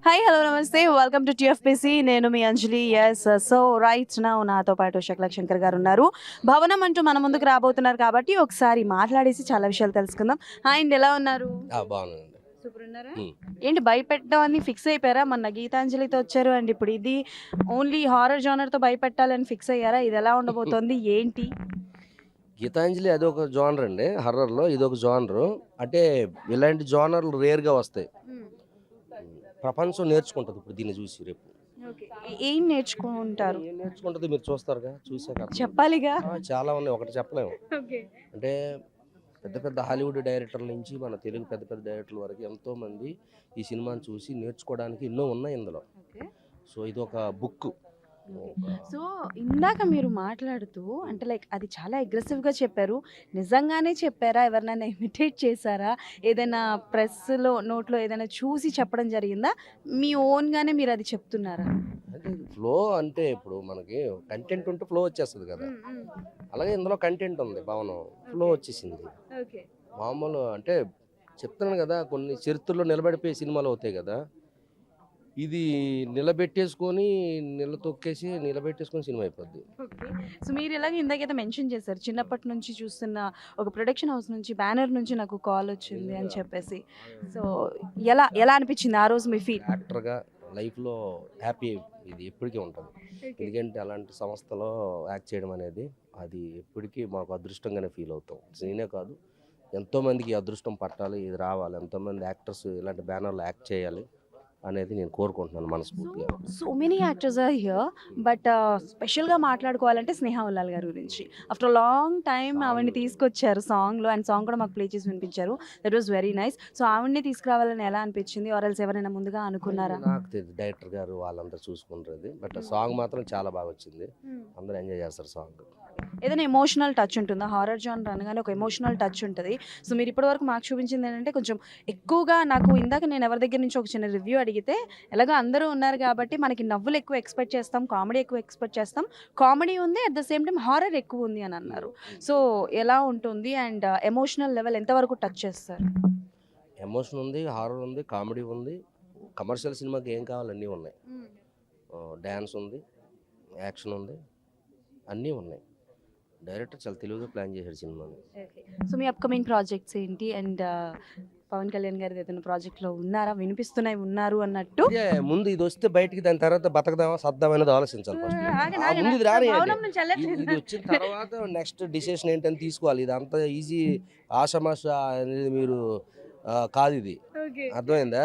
Hi hello నమస్తే welcome to TFPC నేను మీ అంజలి so right నా నాతో పాటు శక్లక్ శంకర్ గారు ఉన్నారు. భవనం అంటూ మన ముందుకు రాబోతున్నారు కాబట్టి ఒకసారి మాట్లాడేసి చాలా విషయాలు తెలుసుకుందాం. హాయ్ అండి, ఎలా ఉన్నారు? బాగున్నానండి. సూపర్ ఉన్నారా? హ్మ్. ఏంటి భయపెట్టడం ఫిక్స్ అయిపోయారా? మొన్న గీతాంజలితో వచ్చారు అండ్ ఇప్పుడు ఇది ఓన్లీ హారర్ జానర్తో భయపెట్టాలని ఫిక్స్ అయ్యారా? ఇది ఎలా ఉండబోతోంది ఏంటి? గీతాంజలి అదొక జోనర్ అండి. హర్రర్‌లో ఇదొక జోనరు. అంటే ఇలాంటి జోనర్‌లు రేర్‌గా వస్తాయి. ప్రపంచం నేర్చుకుంటది ఇప్పుడు దీన్ని చూసి రేపు. ఓకే, ఏం నేర్చుకుంటారు? ఏం నేర్చుకుంటది మీరు చూస్తారుగా. చూసాక అర్థం. చెప్పాలిగా. చాలా ఉన్నాయి. ఒకటి చెప్పలేము. ఓకే. అంటే పెద్ద పెద్ద హాలీవుడ్ డైరెక్టర్ల నుంచి మన తెలుగు పెద్ద పెద్ద డైరెక్టర్ల వరకు ఎంతోమంది ఈ సినిమాని చూసి నేర్చుకోవడానికి ఎన్నో ఉన్నాయి ఇందులో. ఓకే. సో ఇదొక బుక్. సో ఇందాక మీరు మాట్లాడుతూ అంటే లైక్ అది చాలా అగ్రెసివ్గా చెప్పారు. నిజంగానే చెప్పారా? ఎవరినైనా ఇమిటేట్ చేశారా? ఏదైనా ప్రెస్లో నోట్లో ఏదైనా చూసి చెప్పడం జరిగిందా? మీ ఓన్గానే మీరు అది చెప్తున్నారా? అంటే ఫ్లో అంటే ఇప్పుడు మనకి కంటెంట్ ఉంటే ఫ్లో వచ్చేస్తుంది కదా. అలాగే ఇందులో కంటెంట్ ఉంది. భవనం ఫ్లో వచ్చేసింది. ఓకే. మామూలు అంటే చెప్తున్నాను కదా, కొన్ని చరిత్రలో నిలబడిపోయే సినిమాలు అవుతాయి కదా. ఇది నిలబెట్టేసుకొని నిలబెట్టేసుకొని సినిమా అయిపోద్ది. ఓకే. సో మీరు ఇలాగ ఇందాకైతే మెన్షన్ చేశారు. చిన్నప్పటి నుంచి చూస్తున్న ఒక ప్రొడక్షన్ హౌస్ నుంచి బ్యానర్ నుంచి నాకు కాల్ వచ్చింది అని చెప్పేసి. సో ఎలా ఎలా అనిపించింది ఆ రోజు మీ ఫీల్? యాక్టర్గా లైఫ్లో హ్యాపీ ఇది ఎప్పటికీ ఉంటుంది. ఎందుకంటే అలాంటి సంస్థలో యాక్ట్ చేయడం అనేది అది ఎప్పటికీ మాకు అదృష్టంగానే ఫీల్ అవుతాం. నేనే కాదు, ఎంతోమందికి ఈ అదృష్టం పట్టాలి, ఇది రావాలి, ఎంతోమంది యాక్టర్స్ ఇలాంటి బ్యానర్లో యాక్ట్ చేయాలి అనేది నేను కోరుకుంటున్నాను మనస్ఫూర్తిగా. So many actors are here but స్పెషల్గా మాట్లాడుకోవాలంటే స్నేహ ఉల్లాల్ గారి గురించి. ఆఫ్టర్ లాంగ్ టైమ్ ఆవిడని తీసుకొచ్చారు సాంగ్లో అండ్ సాంగ్ కూడా మాకు ప్లే చేసి వినిపించారు. That was very nice. So ఆవిడని తీసుకురావాలని ఎలా అనిపించింది? ఆర్ఎల్స్ ఎవరైనా ముందుగా అనుకున్నారా? నాకు తెలియదు, డైరెక్టర్ గారు వాళ్ళందరూ చూసుకుంటారు. బట్ సాంగ్ మాత్రం చాలా బాగా వచ్చింది. అందరూ ఎంజాయ్ చేస్తారు సాంగ్. ఏదైనా ఎమోషనల్ టచ్ ఉంటుందా? హారర్ జానర్ అనగానే ఒక ఎమోషనల్ టచ్ ఉంటుంది. సో మీరు ఇప్పటివరకు మాకు చూపించింది ఏంటంటే కొంచెం ఎక్కువగా నాకు ఇందాక నేను ఎవరి దగ్గర నుంచి ఒక చిన్న రివ్యూ అడిగితే ఎలాగో అందరూ ఉన్నారు కాబట్టి మనకి నవ్వులు ఎక్కువ ఎక్స్పెక్ట్ చేస్తాం, కామెడీ ఎక్కువ ఎక్స్పెక్ట్ చేస్తాం. కామెడీ ఉంది, at the same time horror ఎక్కువ ఉంది అని అన్నారు. సో ఎలా ఉంటుంది అండ్ ఎమోషనల్ లెవెల్ ఎంతవరకు టచ్ చేస్తారు? ఎమోషన్ ఉంది, హారర్ ఉంది, కామెడీ ఉంది. కమర్షియల్ సినిమాకి ఏం కావాలి అన్నీ ఉన్నాయి. డ్యాన్స్ ఉంది, యాక్షన్ ఉంది, అన్నీ ఉన్నాయి. డైరెక్టర్ చాలా తెలివిగా ప్లాన్ చేశాడు సినిమాని. సో మీ అప్కమింగ్ ప్రాజెక్ట్స్ ఏంటి? అండ్ పవన్ కళ్యాణ్ గారి ఏదైనా ప్రాజెక్ట్లో ఉన్నారా? వినిపిస్తున్నాయి ఉన్నారు అన్నట్టు. ఇదే ముందు ఇది వస్తే బయటికి, దాని తర్వాత బతకదామా సర్దామా అనేది ఆలోచించాలి ఫస్ట్. ముందు ఇది రానియండి. ఇది వచ్చిన తర్వాత నెక్స్ట్ డిసిషన్ ఏంటని తీసుకోవాలి. ఇది అంత ఈజీ ఆషమాష అనేది మీరు కాదు. ఇది అర్థమైందా?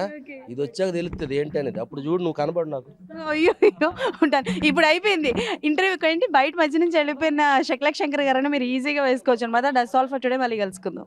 ఇది వచ్చాక తెలుస్తుంది ఏంటి అనేది. అప్పుడు చూడు, నువ్వు కనబడు నాకు. అయ్యో అయ్యో ఉంటాను. ఇప్పుడు అయిపోయింది ఇంటర్వ్యూకి ఏంటి బయట మధ్య నుంచి వెళ్ళిపోయిన శక్లక్ శంకర్ గారని మీరు ఈజీగా వేసుకోవచ్చు అనమాట. That's all for today. మళ్ళీ కలుసుకుందాం.